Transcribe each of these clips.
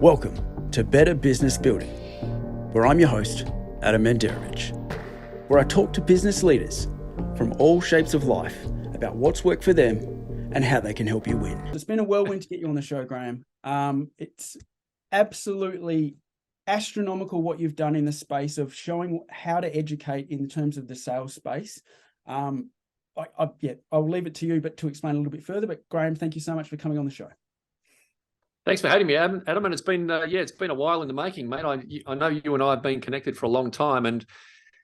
Welcome to Better Business Building, where I'm your host, Adem Manderovic, where I talk to business leaders from all shapes of life about what's worked for them and how they can help you win. It's been a whirlwind to get you on the show, Graham. It's absolutely astronomical what you've done in the space of showing how to educate in terms of the sales space. I'll leave it to you, but to explain a little bit further. But Graham, thank you so much for coming on the show. Thanks for having me, Adam. And it's been a while in the making, mate. I know you and I have been connected for a long time, and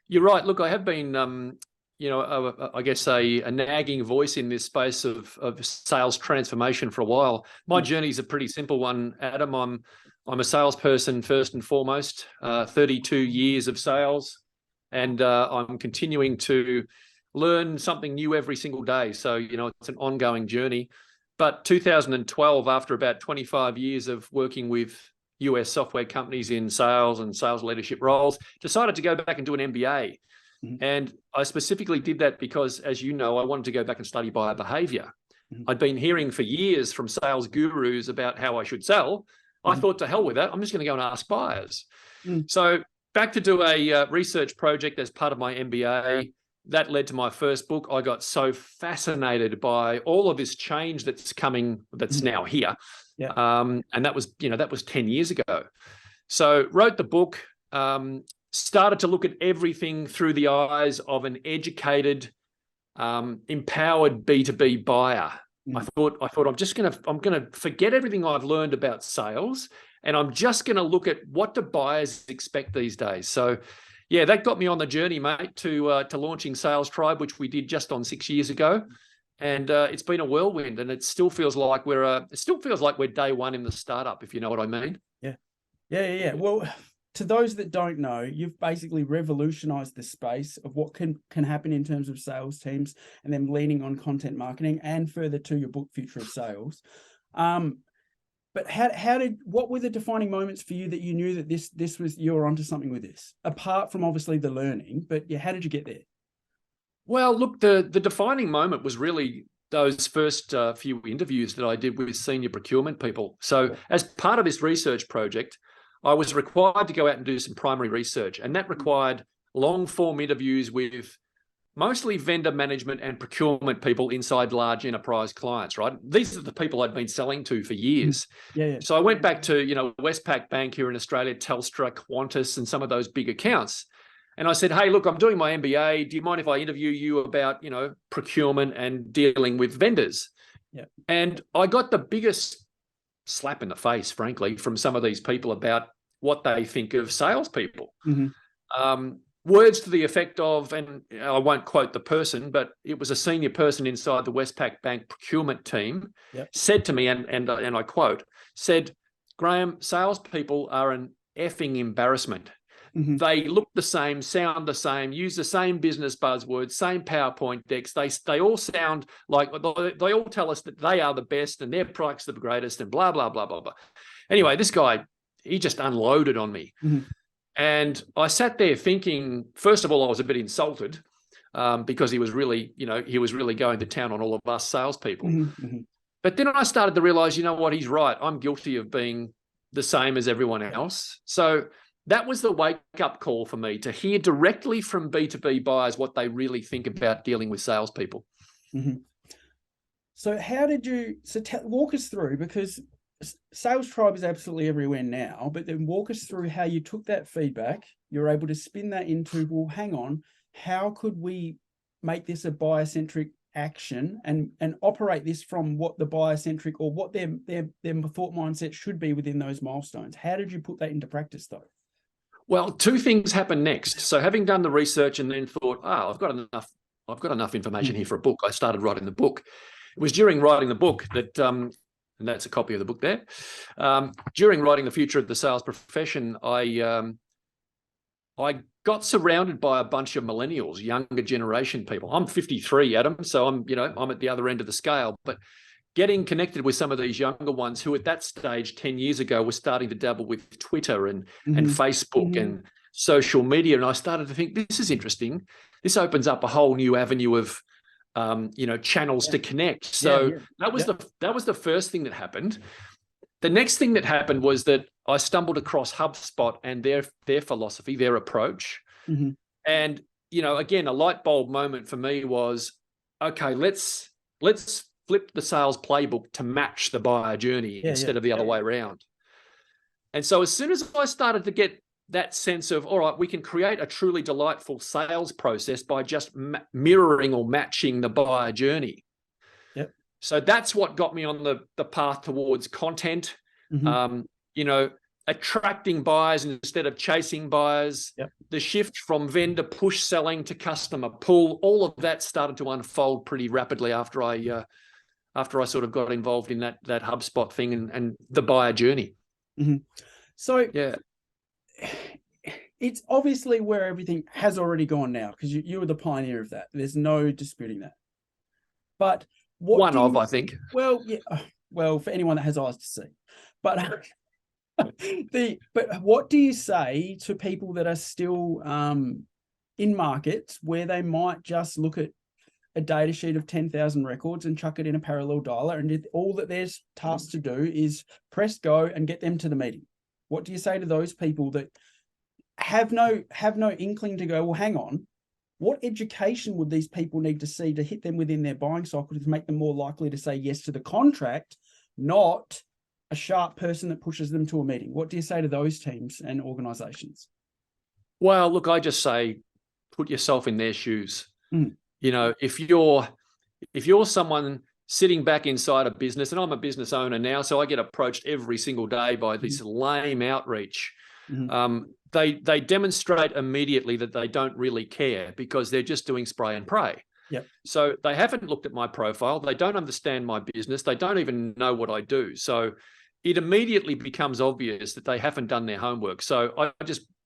you're right. Look, I have been, I guess a nagging voice in this space of sales transformation for a while. My journey is a pretty simple one, Adam. I'm a salesperson first and foremost. 32 years of sales, and I'm continuing to learn something new every single day. So it's an ongoing journey. But 2012, after about 25 years of working with US software companies in sales and sales leadership roles, decided to go back and do an MBA. Mm-hmm. And I specifically did that because, as you know, I wanted to go back and study buyer behavior. Mm-hmm. I'd been hearing for years from sales gurus about how I should sell. Mm-hmm. I thought, to hell with that, I'm just going to go and ask buyers. Mm-hmm. So back to do a research project as part of my MBA. That led to my first book. I got so fascinated by all of this change that's coming, that's now here. Yeah. And that was 10 years ago. So wrote the book, started to look at everything through the eyes of an educated, empowered B2B buyer. I thought I'm going to forget everything I've learned about sales, and I'm just going to look at what do buyers expect these days. So yeah, that got me on the journey, mate, to launching Salestribe, which we did just on 6 years ago, and it's been a whirlwind. And it still feels like we're day one in the startup, if you know what I mean. Yeah. Well, to those that don't know, you've basically revolutionized the space of what can happen in terms of sales teams, and then leaning on content marketing, and further to your book, Future of Sales. But what were the defining moments for you that you knew that this was, you were onto something with this, apart from obviously the learning, but yeah, how did you get there? Well, look, the defining moment was really those first few interviews that I did with senior procurement people. So as part of this research project, I was required to go out and do some primary research, and that required long form interviews with mostly vendor management and procurement people inside large enterprise clients, right? These are the people I'd been selling to for years. Yeah. So I went back to, Westpac Bank here in Australia, Telstra, Qantas, and some of those big accounts. And I said, hey, look, I'm doing my MBA. Do you mind if I interview you about, procurement and dealing with vendors? Yeah. And I got the biggest slap in the face, frankly, from some of these people about what they think of salespeople. Mm-hmm. Words to the effect of, and I won't quote the person, but it was a senior person inside the Westpac Bank procurement team, said to me, and I quote, said, Graham, salespeople are an effing embarrassment. Mm-hmm. They look the same, sound the same, use the same business buzzwords, same PowerPoint decks. They all sound like, they all tell us that they are the best and their product's the greatest and blah, blah, blah, blah, blah. Anyway, this guy, he just unloaded on me. Mm-hmm. And I sat there thinking, first of all, I was a bit insulted because he was really going to town on all of us salespeople. Mm-hmm. But then I started to realize, you know what, he's right. I'm guilty of being the same as everyone else. So that was the wake-up call for me, to hear directly from B2B buyers what they really think about dealing with salespeople. Mm-hmm. So how did you, walk us through, because Salestribe is absolutely everywhere now, but then walk us through how you took that feedback, you're able to spin that into, well, hang on, how could we make this a buyer-centric action and operate this from what the buyer-centric, or what their thought mindset should be within those milestones? How did you put that into practice, though? Well, two things happened next. So having done the research and then thought, I've got enough information here for a book, I started writing the book. It was during writing the book that and that's a copy of the book there. During writing The Future of the Sales Profession, I got surrounded by a bunch of millennials, younger generation people. I'm 53, Adam, so I'm at the other end of the scale. But getting connected with some of these younger ones who at that stage 10 years ago were starting to dabble with Twitter and Facebook and social media. And I started to think, this is interesting. This opens up a whole new avenue of channels to connect. So that was the first thing that happened. The next thing that happened was that I stumbled across HubSpot and their philosophy, their approach. Mm-hmm. And, again, a light bulb moment for me was, okay, let's flip the sales playbook to match the buyer journey instead of the other way around. And so as soon as I started to get that sense of, all right, we can create a truly delightful sales process by just mirroring or matching the buyer journey. Yep. So that's what got me on the path towards content, attracting buyers instead of chasing buyers, the shift from vendor push selling to customer pull, all of that started to unfold pretty rapidly after I sort of got involved in that HubSpot thing and the buyer journey. Mm-hmm. So it's obviously where everything has already gone now, because you were the pioneer of that. There's no disputing that. But I think. Well, yeah. Well, for anyone that has eyes to see. But but what do you say to people that are still in markets where they might just look at a data sheet of 10,000 records and chuck it in a parallel dialer, and all that there's tasked to do is press go and get them to the meeting? What do you say to those people that have no inkling to go, well, hang on, what education would these people need to see to hit them within their buying cycle to make them more likely to say yes to the contract, not a sharp person that pushes them to a meeting? What do you say to those teams and organizations? Well, look, I just say, put yourself in their shoes. Mm. If you're someone sitting back inside a business, and I'm a business owner now, so I get approached every single day by this lame outreach. Mm-hmm. They demonstrate immediately that they don't really care because they're just doing spray and pray. Yep. So they haven't looked at my profile. They don't understand my business. They don't even know what I do. So it immediately becomes obvious that they haven't done their homework. So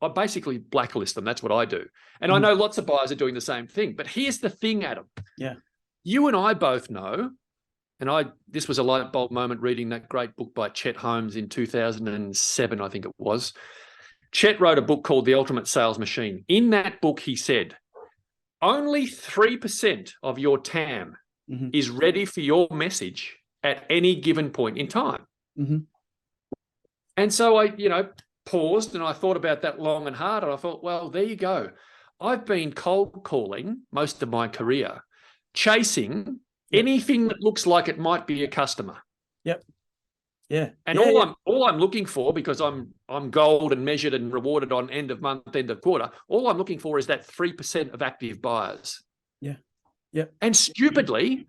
I basically blacklist them. That's what I do. And I know lots of buyers are doing the same thing. But here's the thing, Adam. Yeah. You and I both know, and this was a light bulb moment reading that great book by Chet Holmes in 2007, I think it was. Chet wrote a book called The Ultimate Sales Machine. In that book, he said, only 3% of your TAM is ready for your message at any given point in time. Mm-hmm. And so I, paused and I thought about that long and hard. And I thought, well, there you go. I've been cold calling most of my career, chasing anything that looks like it might be a customer. Yep. Yeah. And all I'm looking for, because I'm gold and measured and rewarded on end of month, end of quarter, all I'm looking for is that 3% of active buyers. Yeah. Yeah. And stupidly,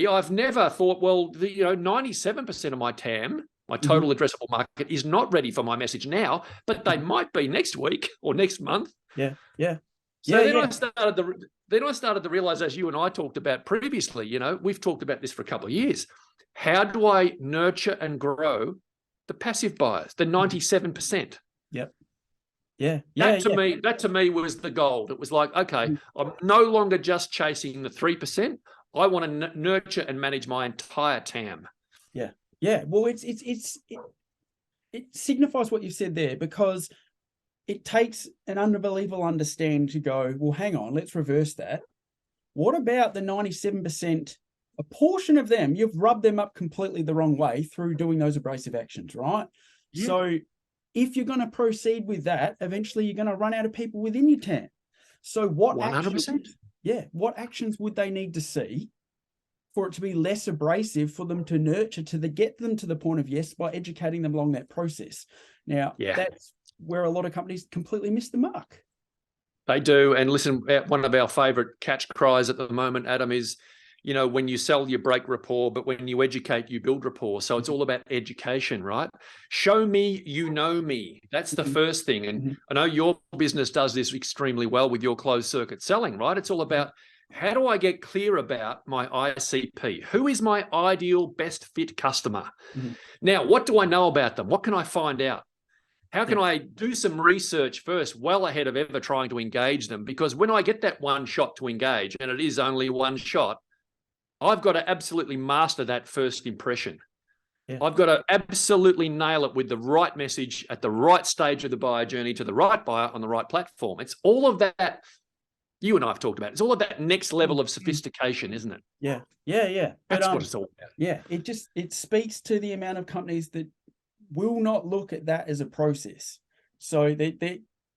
I've never thought, well, 97% of my TAM, my total addressable market, is not ready for my message now, but they might be next week or next month. Yeah. Yeah. So I started to realize, as you and I talked about previously, we've talked about this for a couple of years. How do I nurture and grow the passive buyers, the 97%? Yep. Yeah. That to me was the gold. It was like, okay, I'm no longer just chasing the 3%. I want to nurture and manage my entire TAM. Yeah. Yeah. Well, it signifies what you said there, because it takes an unbelievable understanding to go, well, hang on, let's reverse that. What about the 97%? A portion of them, you've rubbed them up completely the wrong way through doing those abrasive actions, right? Yeah. So if you're going to proceed with that, eventually you're going to run out of people within your TAM. So what 100%? What actions would they need to see for it to be less abrasive, for them to nurture, to get them to the point of yes, by educating them along that process? Now, that's where a lot of companies completely miss the mark. They do. And listen, one of our favorite catch cries at the moment, Adam, is, when you sell, you break rapport, but when you educate, you build rapport. So it's all about education, right? Show me, you know me. That's the first thing. And I know your business does this extremely well with your closed circuit selling, right? It's all about, how do I get clear about my ICP? Who is my ideal best fit customer? Now, what do I know about them? What can I find out? How can I do some research first, well ahead of ever trying to engage them? Because when I get that one shot to engage, and it is only one shot, I've got to absolutely master that first impression. Yeah. I've got to absolutely nail it with the right message at the right stage of the buyer journey to the right buyer on the right platform. It's all of that you and I have talked about. It's all of that next level of sophistication, isn't it? Yeah. That's what it's all about. Yeah. It speaks to the amount of companies that will not look at that as a process. So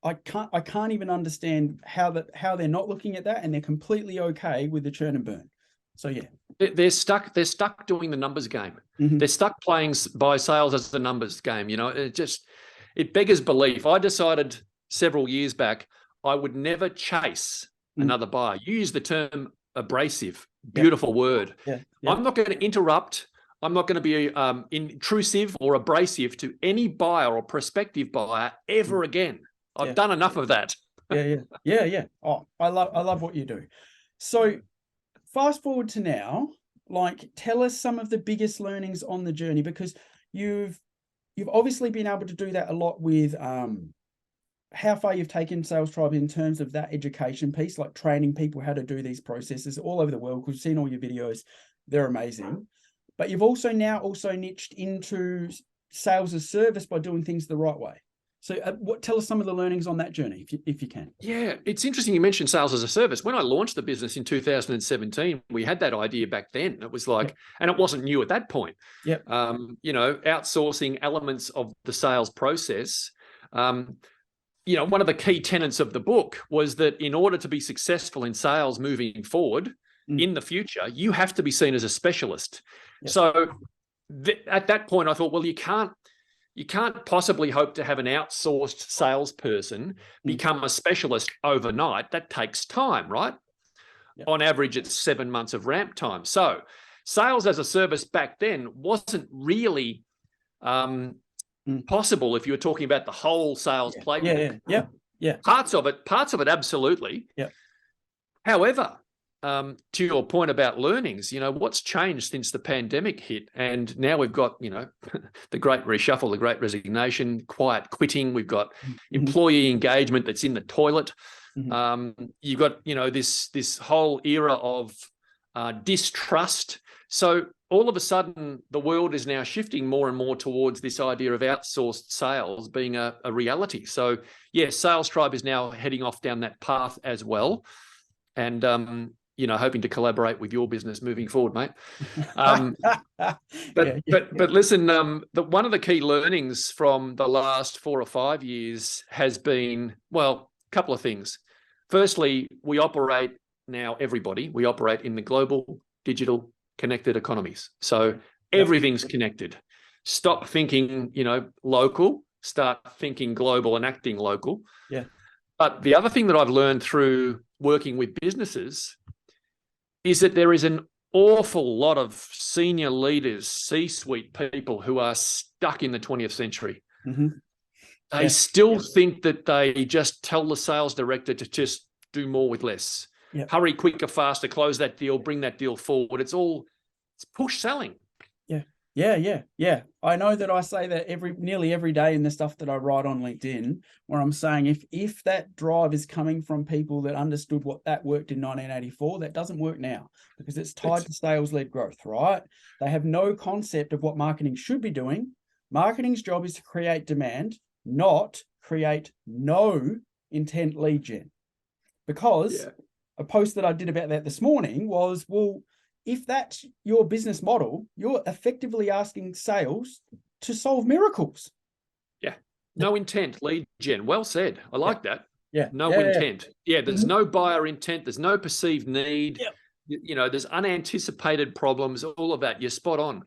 I can't even understand how they're not looking at that, and they're completely okay with the churn and burn. So yeah, they're stuck doing the numbers game. Mm-hmm. They're stuck playing by sales as the numbers game. It beggars belief. I decided several years back I would never chase another buyer. You use the term abrasive, beautiful word. Yeah. I'm not going to interrupt. I'm not going to be intrusive or abrasive to any buyer or prospective buyer ever again. I've done enough of that. Yeah. Oh, I love what you do. So fast forward to now, like, tell us some of the biggest learnings on the journey, because you've obviously been able to do that a lot with how far you've taken Salestribe in terms of that education piece, like training people how to do these processes all over the world. We've seen all your videos. They're amazing. But you've also niched into sales as service by doing things the right way. So tell us some of the learnings on that journey, if you can. Yeah, it's interesting you mentioned sales as a service. When I launched the business in 2017, we had that idea back then. It was like, and it wasn't new at that point. Outsourcing elements of the sales process. One of the key tenets of the book was that in order to be successful in sales moving forward in the future, you have to be seen as a specialist. So at that point, I thought, well, you can't possibly hope to have an outsourced salesperson become a specialist overnight. That takes time, right? On average, it's 7 months of ramp time. So sales as a service back then wasn't really possible if you were talking about the whole sales playbook. Parts of it, absolutely. However, to your point about learnings, what's changed since the pandemic hit, and now we've got, the great reshuffle, the great resignation, quiet quitting. We've got employee engagement that's in the toilet. You've got, this whole era of distrust. So all of a sudden, the world is now shifting more and more towards this idea of outsourced sales being a reality. So yes, Salestribe is now heading off down that path as well. And, hoping to collaborate with your business moving forward, mate. But listen, one of the key learnings from the last 4 or 5 years has been, well, a couple of things. Firstly, we operate in the global, digital, connected economies. So everything's connected. Stop thinking, local, start thinking global and acting local. But the other thing that I've learned through working with businesses is that there is an awful lot of senior leaders, C-suite people who are stuck in the 20th century. They still think that they just tell the sales director to just do more with less. Hurry, quicker, faster, close that deal, bring that deal forward. It's push selling. Yeah. I know that I say that nearly every day in the stuff that I write on LinkedIn, where I'm saying if that drive is coming from people that understood what that worked in 1984, that doesn't work now, because it's tied to sales-led growth, right? They have no concept of what marketing should be doing. Marketing's job is to create demand, not create no intent lead gen. Because a post that I did about that this morning was, well, if that's your business model, you're effectively asking sales to solve miracles. No intent, lead gen. Well said. I like that. No intent. There's no buyer intent. There's no perceived need. There's unanticipated problems, all of that. You're spot on.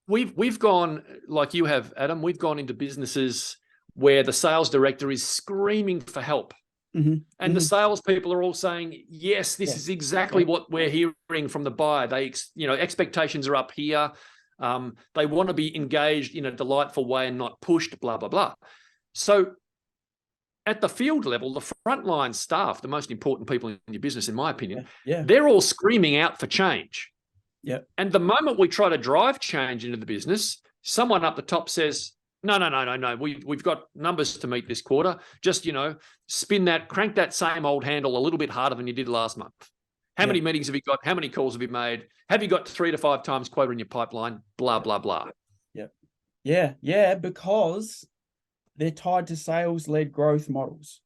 We've gone, like you have, Adam, we've gone into businesses where the sales director is screaming for help. And the salespeople are all saying, yes, this is exactly what we're hearing from the buyer. They, expectations are up here. They want to be engaged in a delightful way and not pushed, blah, blah, blah. So at the field level, the frontline staff, the most important people in your business, in my opinion, they're all screaming out for change. And the moment we try to drive change into the business, someone up the top says, no. We've got numbers to meet this quarter. Just, crank that same old handle a little bit harder than you did last month. How many meetings have you got? How many calls have you made? Have you got 3 to 5 times quota in your pipeline? Blah, blah, blah. Because they're tied to sales-led growth models.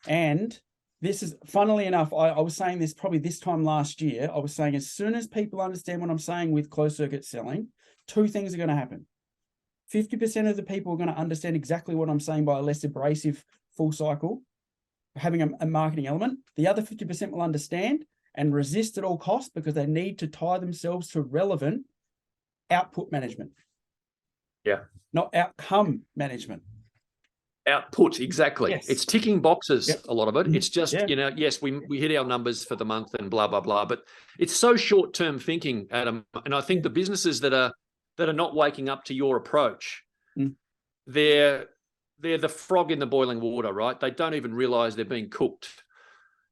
And this is, funnily enough, I was saying this probably this time last year. I was saying, as soon as people understand what I'm saying with closed circuit selling, 2 things are going to happen. 50% of the people are going to understand exactly what I'm saying by a less abrasive full cycle, having a marketing element. The other 50% will understand and resist at all costs because they need to tie themselves to relevant output management. Yeah. Not outcome management. Output, exactly. Yes. It's ticking boxes, Yep. a lot of it. It's just, yes, we hit our numbers for the month and blah, blah, blah. But it's so short-term thinking, Adam. And I think the businesses that are not waking up to your approach, they're the frog in the boiling water, right? They don't even realize they're being cooked.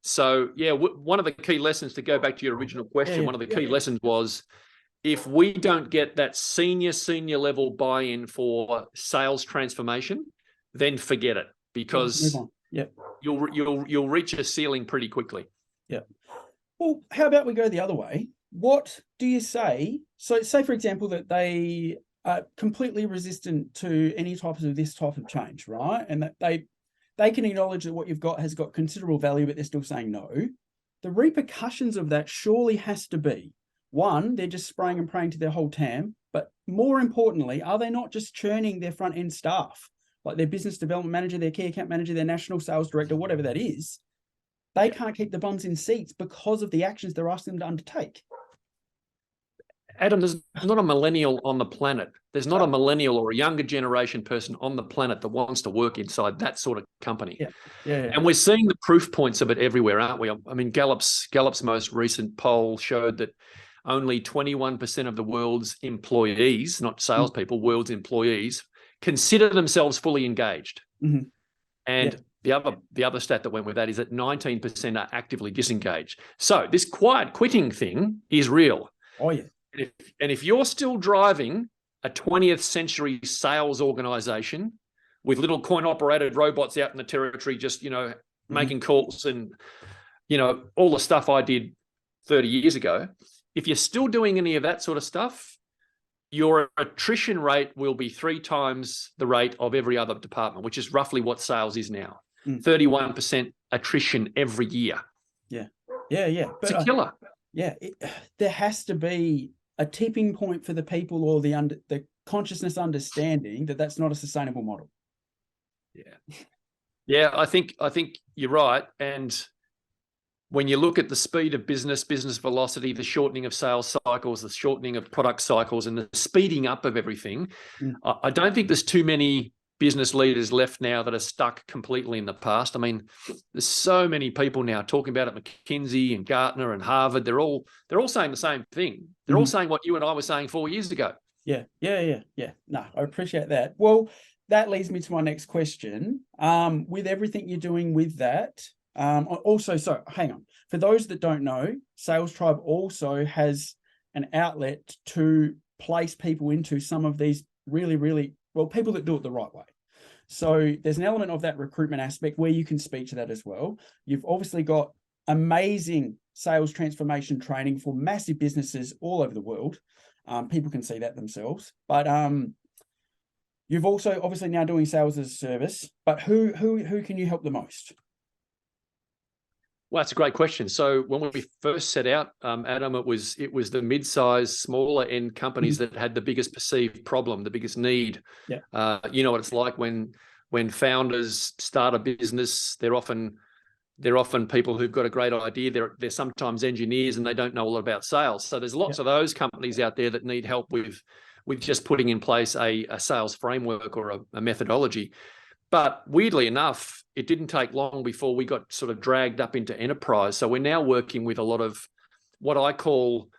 So, one of the key lessons, to go back to your original question, one of the key lessons was, if we don't get that senior level buy-in for sales transformation, then forget it, because you'll reach a ceiling pretty quickly. Yeah. Well, how about we go the other way? What do you say? So say, for example, that they are completely resistant to any type of this type of change, right? And that they can acknowledge that what you've got has got considerable value, but they're still saying no. The repercussions of that surely has to be, one, they're just spraying and praying to their whole TAM. But more importantly, are they not just churning their front end staff, like their business development manager, their key account manager, their national sales director, whatever that is? They can't keep the bums in seats because of the actions they're asking them to undertake. Adam, there's not a millennial on the planet. There's not a millennial or a younger generation person on the planet that wants to work inside that sort of company. Yeah. And we're seeing the proof points of it everywhere, aren't we? I mean, Gallup's most recent poll showed that only 21% of the world's employees, not salespeople, world's employees, consider themselves fully engaged. And the other stat that went with that is that 19% are actively disengaged. So this quiet quitting thing is real. Oh, yeah. And if you're still driving a 20th century sales organization with little coin-operated robots out in the territory, just, making calls and, all the stuff I did 30 years ago, if you're still doing any of that sort of stuff, your attrition rate will be 3 times the rate of every other department, which is roughly what sales is now. 31% attrition every year. Yeah. It's a killer. There has to be a tipping point for the people, or the consciousness understanding that that's not a sustainable model. I think you're right. And when you look at the speed of business velocity, the shortening of sales cycles, the shortening of product cycles, and the speeding up of everything, I don't think there's too many business leaders left now that are stuck completely in the past. I mean, there's so many people now talking about it. McKinsey and Gartner and Harvard, they're all saying the same thing. They're all saying what you and I were saying 4 years ago. Yeah. No, I appreciate that. Well, that leads me to my next question. With everything you're doing with that, also, so hang on. For those that don't know, Salestribe also has an outlet to place people into some of these really, really, people that do it the right way. So there's an element of that recruitment aspect where you can speak to that as well. You've obviously got amazing sales transformation training for massive businesses all over the world. People can see that themselves. But you've also obviously now doing sales as a service. But who can you help the most? Well, that's a great question. So when we first set out, Adam, it was the mid-sized, smaller end companies that had the biggest perceived problem, the biggest need. You know what it's like when founders start a business. They're often people who've got a great idea. They're sometimes engineers and they don't know a lot about sales. So there's lots of those companies out there that need help with just putting in place a sales framework or a methodology. But weirdly enough, it didn't take long before we got sort of dragged up into enterprise. So we're now working with a lot of what I call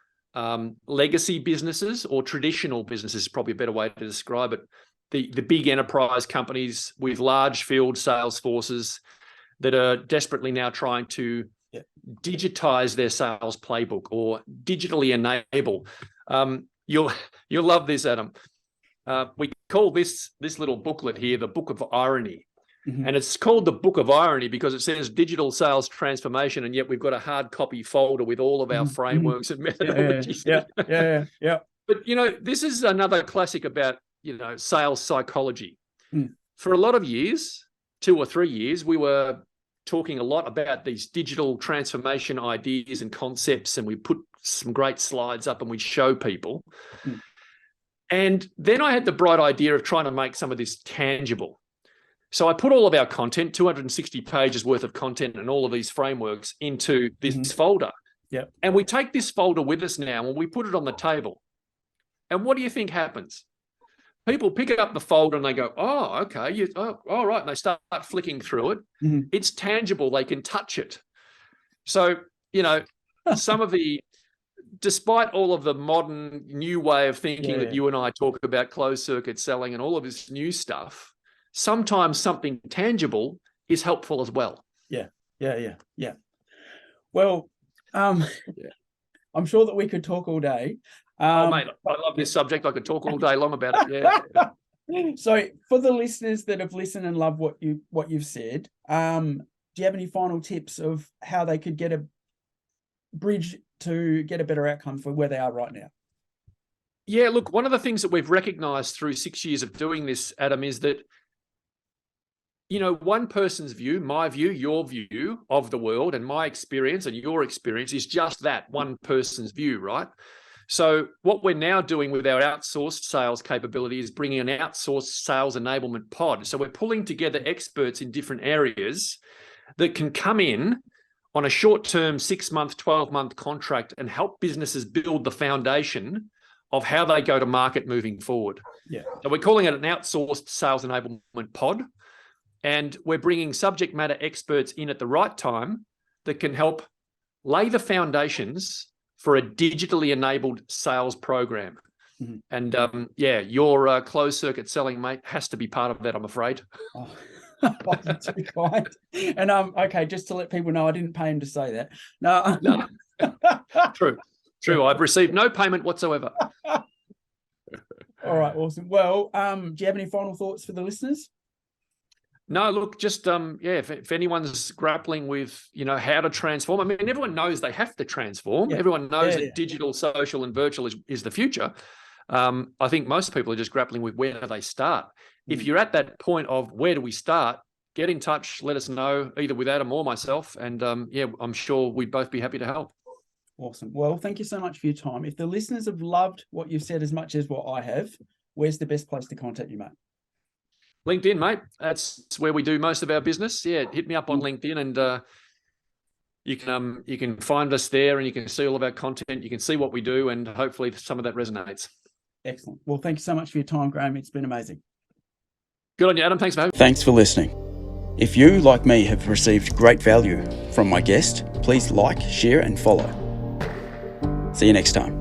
legacy businesses, or traditional businesses, is probably a better way to describe it. The big enterprise companies with large field sales forces that are desperately now trying to digitize their sales playbook or digitally enable. You'll love this, Adam. We call this little booklet here the Book of Irony. And it's called the Book of Irony because it says digital sales transformation, and yet we've got a hard copy folder with all of our frameworks and methodologies. Yeah. But, this is another classic about, sales psychology. For a lot of years, 2 or 3 years, we were talking a lot about these digital transformation ideas and concepts, and we put some great slides up and we show people. And then I had the bright idea of trying to make some of this tangible. So I put all of our content, 260 pages worth of content and all of these frameworks into this folder. Yep. And we take this folder with us now and we put it on the table. And what do you think happens? People pick up the folder and they go, oh, okay, all right. And they start flicking through it. Mm-hmm. It's tangible. They can touch it. So, you know, despite all of the modern new way of thinking that you and I talk about closed circuit selling and all of this new stuff, sometimes something tangible is helpful as well. Yeah. Well, I'm sure that we could talk all day. Mate, I love this subject. I could talk all day long about it. Yeah. So for the listeners that have listened and love what you've said, do you have any final tips of how they could get a bridge to get a better outcome for where they are right now? Yeah, look, one of the things that we've recognized through 6 years of doing this, Adam, is that, you know, one person's view, my view, your view of the world, and my experience and your experience is just that, one person's view, right? So what we're now doing with our outsourced sales capability is bringing an outsourced sales enablement pod. So we're pulling together experts in different areas that can come in on a short-term 6-month, 12-month contract and help businesses build the foundation of how they go to market moving forward. Yeah. So we're calling it an outsourced sales enablement pod. And we're bringing subject matter experts in at the right time that can help lay the foundations for a digitally enabled sales program. Mm-hmm. And your closed circuit selling, mate, has to be part of that, I'm afraid. Oh. To be kind. And okay, just to let people know, I didn't pay him to say that. No. True. I've received no payment whatsoever. All right, awesome. Well, do you have any final thoughts for the listeners? No, look, just if anyone's grappling with, you know, how to transform, I mean, everyone knows they have to transform. Yeah. Everyone knows that digital, social, and virtual is the future. I think most people are just grappling with where do they start. If you're at that point of where do we start, get in touch, let us know, either with Adam or myself, and I'm sure we'd both be happy to help. Awesome. Well, thank you so much for your time. If the listeners have loved what you've said as much as what I have, where's the best place to contact you, mate? LinkedIn, mate. That's where we do most of our business. Yeah, hit me up on LinkedIn, and you can find us there, and you can see all of our content. You can see what we do, and hopefully some of that resonates. Excellent. Well, thank you so much for your time, Graham. It's been amazing. Good on you, Adam. Thanks for having me. Thanks for listening. If you, like me, have received great value from my guest, please like, share, and follow. See you next time.